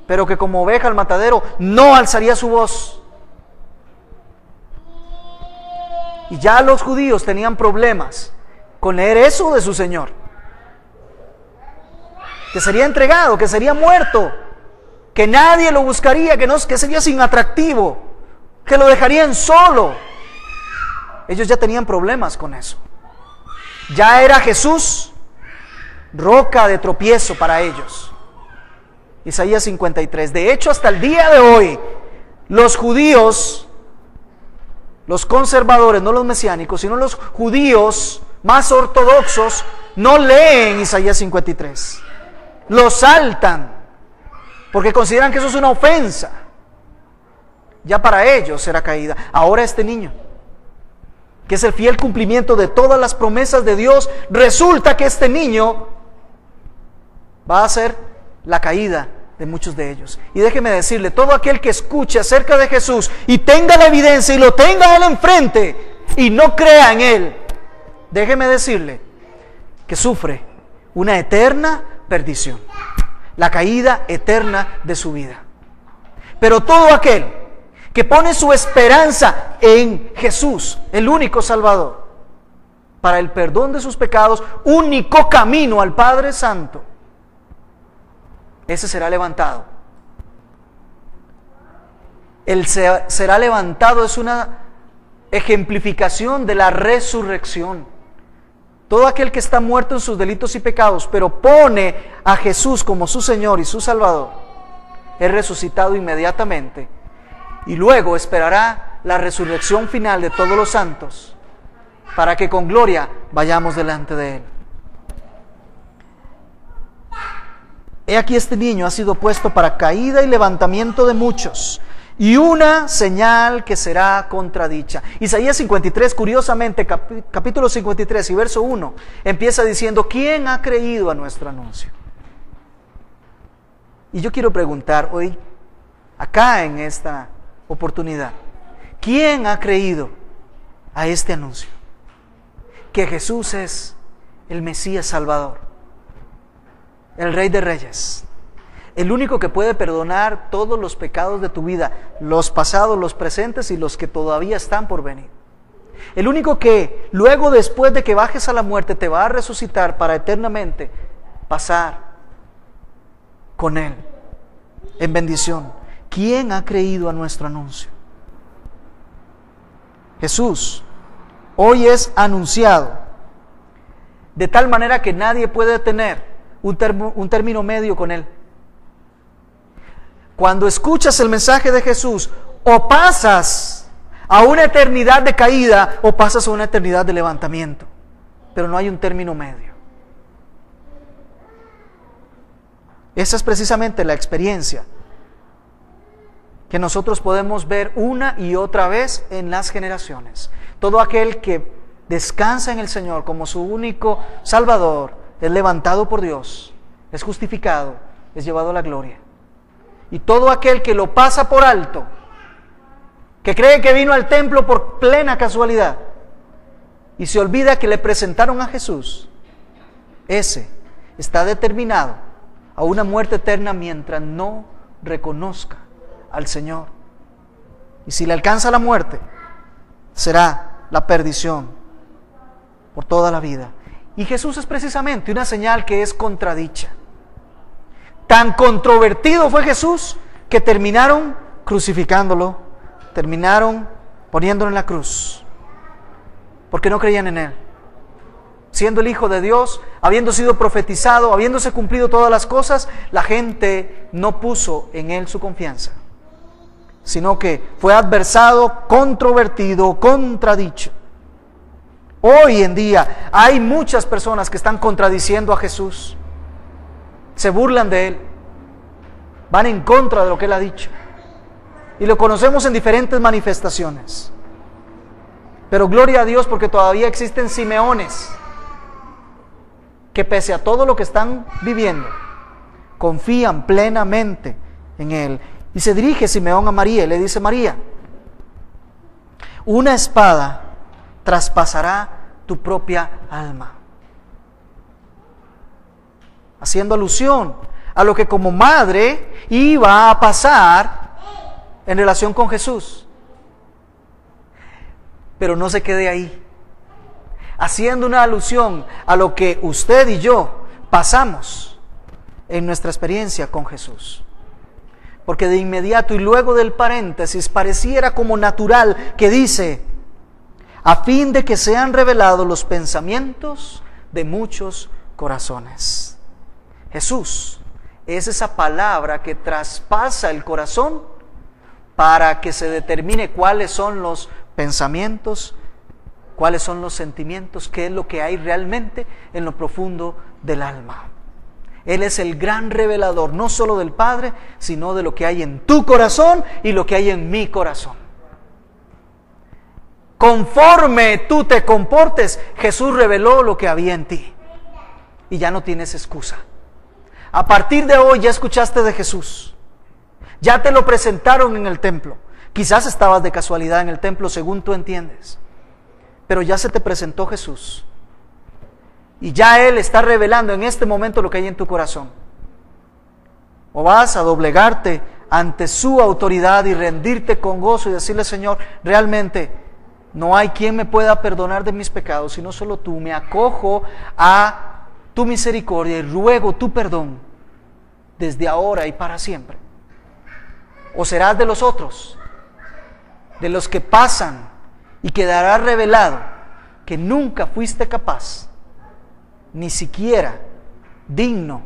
Speaker 1: pero que como oveja al matadero no alzaría su voz, Y ya los judíos tenían problemas con leer eso de su Señor. Que sería entregado, que sería muerto, que nadie lo buscaría, que sería sin atractivo, que lo dejarían solo. Ellos ya tenían problemas con eso. Ya era Jesús roca de tropiezo para ellos. Isaías 53. De hecho, hasta el día de hoy, los judíos, los conservadores, no los mesiánicos, sino los judíos más ortodoxos, no leen Isaías 53. Lo saltan, porque consideran que eso es una ofensa. Ya para ellos será caída. Ahora este niño, que es el fiel cumplimiento de todas las promesas de Dios, resulta que este niño va a ser la caída de muchos de ellos. Y déjeme decirle, todo aquel que escuche acerca de Jesús y tenga la evidencia y lo tenga a Él enfrente y no crea en Él, déjeme decirle que sufre una eterna perdición, la caída eterna de su vida. Pero todo aquel que pone su esperanza en Jesús, el único Salvador, para el perdón de sus pecados, único camino al Padre Santo, ese será levantado. El será levantado es una ejemplificación de la resurrección. Todo aquel que está muerto en sus delitos y pecados, pero pone a Jesús como su Señor y su Salvador, es resucitado inmediatamente y luego esperará la resurrección final de todos los santos para que con gloria vayamos delante de Él. He aquí este niño ha sido puesto para caída y levantamiento de muchos, y una señal que será contradicha. Isaías 53, curiosamente, capítulo 53 y verso 1, empieza diciendo: ¿quién ha creído a nuestro anuncio? Y yo quiero preguntar hoy, acá en esta oportunidad, ¿quién ha creído a este anuncio? Que Jesús es el Mesías Salvador, el Rey de Reyes, el único que puede perdonar todos los pecados de tu vida, los pasados, los presentes y los que todavía están por venir. El único que luego, después de que bajes a la muerte, te va a resucitar para eternamente pasar con Él en bendición. ¿Quién ha creído a nuestro anuncio? Jesús hoy es anunciado de tal manera que nadie puede tener un término medio con Él. Cuando escuchas el mensaje de Jesús, o pasas a una eternidad de caída o pasas a una eternidad de levantamiento, pero no hay un término medio. Esa es precisamente la experiencia que nosotros podemos ver una y otra vez en las generaciones. Todo aquel que descansa en el Señor como su único Salvador es levantado por Dios, es justificado, es llevado a la gloria. Y todo aquel que lo pasa por alto, que cree que vino al templo por plena casualidad y se olvida que le presentaron a Jesús, ese está determinado a una muerte eterna mientras no reconozca al Señor. Y si le alcanza la muerte, será la perdición por toda la vida. Y Jesús es precisamente una señal que es contradicha. Tan controvertido fue Jesús que terminaron crucificándolo, terminaron poniéndolo en la cruz, porque no creían en Él. Siendo el Hijo de Dios, habiendo sido profetizado, habiéndose cumplido todas las cosas, la gente no puso en Él su confianza, sino que fue adversado, controvertido, contradicho. Hoy en día hay muchas personas que están contradiciendo a Jesús, se burlan de Él, van en contra de lo que Él ha dicho, y lo conocemos en diferentes manifestaciones. Pero gloria a Dios, porque todavía existen Simeones que, pese a todo lo que están viviendo, confían plenamente en Él. Y se dirige Simeón a María y le dice: María, una espada traspasará tu propia alma, haciendo alusión a lo que como madre iba a pasar en relación con Jesús. Pero no se quede ahí, haciendo una alusión a lo que usted y yo pasamos en nuestra experiencia con Jesús. Porque de inmediato y luego del paréntesis pareciera como natural que dice, a fin de que sean revelados los pensamientos de muchos corazones. Jesús es esa palabra que traspasa el corazón para que se determine cuáles son los pensamientos, cuáles son los sentimientos, qué es lo que hay realmente en lo profundo del alma. Él es el gran revelador, no solo del Padre, sino de lo que hay en tu corazón y lo que hay en mi corazón. Conforme tú te comportes, Jesús reveló lo que había en ti. Y ya no tienes excusa. A partir de hoy ya escuchaste de Jesús. Ya te lo presentaron en el templo. Quizás estabas de casualidad en el templo, según tú entiendes. Pero ya se te presentó Jesús. Y ya Él está revelando en este momento lo que hay en tu corazón. O vas a doblegarte ante su autoridad y rendirte con gozo y decirle, Señor, realmente no hay quien me pueda perdonar de mis pecados, sino solo tú. Me acojo a tu misericordia y ruego tu perdón desde ahora y para siempre. O serás de los otros, de los que pasan y quedará revelado que nunca fuiste capaz, ni siquiera digno,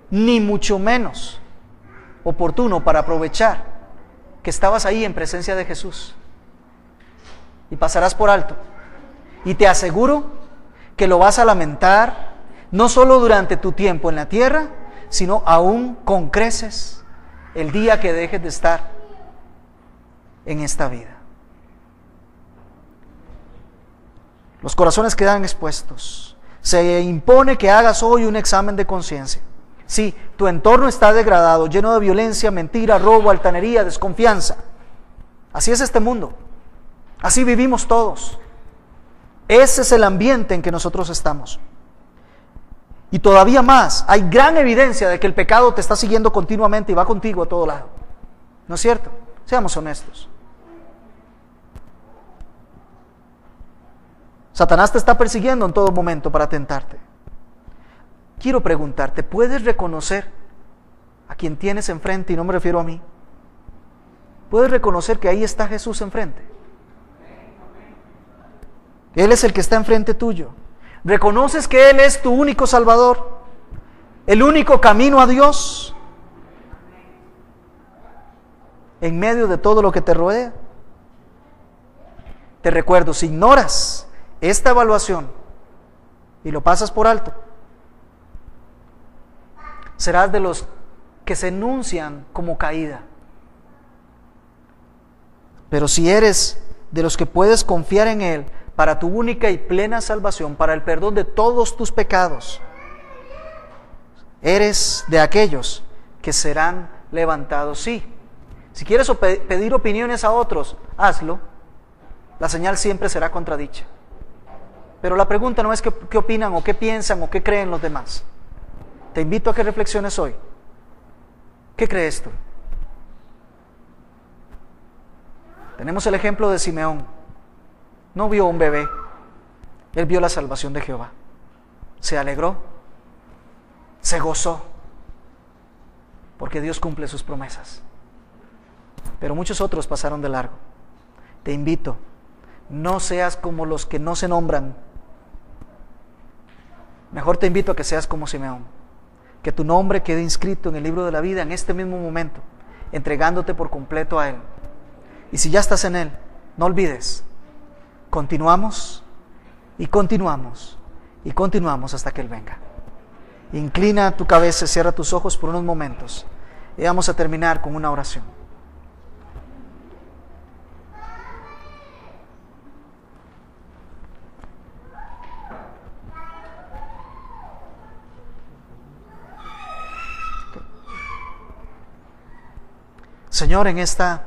Speaker 1: ni mucho menos oportuno para aprovechar que estabas ahí en presencia de Jesús. Y pasarás por alto. Y te aseguro que lo vas a lamentar, no solo durante tu tiempo en la tierra, sino aún con creces el día que dejes de estar en esta vida. Los corazones quedan expuestos. Se impone que hagas hoy un examen de conciencia. Sí, tu entorno está degradado, lleno de violencia, mentira, robo, altanería, desconfianza. Así es este mundo. Así vivimos todos. Ese es el ambiente en que nosotros estamos. Y todavía más, hay gran evidencia de que el pecado te está siguiendo continuamente y va contigo a todo lado. ¿No es cierto? Seamos honestos. Satanás te está persiguiendo en todo momento para tentarte. Quiero preguntarte, ¿puedes reconocer a quien tienes enfrente? Y no me refiero a mí. ¿Puedes reconocer que ahí está Jesús enfrente? Él es el que está enfrente tuyo. ¿Reconoces que Él es tu único Salvador? ¿El único camino a Dios? En medio de todo lo que te rodea. Te recuerdo, si ignoras esta evaluación y lo pasas por alto, serás de los que se enuncian como caída. Pero si eres de los que puedes confiar en Él para tu única y plena salvación, para el perdón de todos tus pecados, eres de aquellos que serán levantados. Sí, si quieres pedir opiniones a otros, hazlo. La señal siempre será contradicha. Pero la pregunta no es qué opinan o qué piensan o qué creen los demás. Te invito a que reflexiones hoy. ¿Qué crees tú? Tenemos el ejemplo de Simeón. No vio un bebé. Él vio la salvación de Jehová. Se alegró. Se gozó. Porque Dios cumple sus promesas. Pero muchos otros pasaron de largo. Te invito, no seas como los que no se nombran. Mejor te invito a que seas como Simeón. Que tu nombre quede inscrito en el libro de la vida en este mismo momento, entregándote por completo a Él. Y si ya estás en Él, no olvides, continuamos y continuamos y continuamos hasta que Él venga. Inclina tu cabeza, cierra tus ojos por unos momentos y vamos a terminar con una oración. Señor, en esta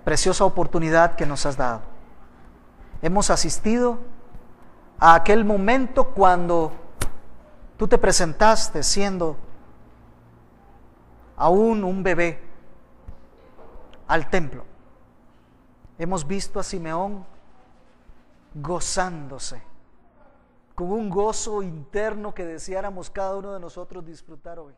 Speaker 1: preciosa oportunidad que nos has dado, hemos asistido a aquel momento cuando tú te presentaste siendo aún un bebé al templo. Hemos visto a Simeón gozándose, con un gozo interno que deseáramos cada uno de nosotros disfrutar hoy.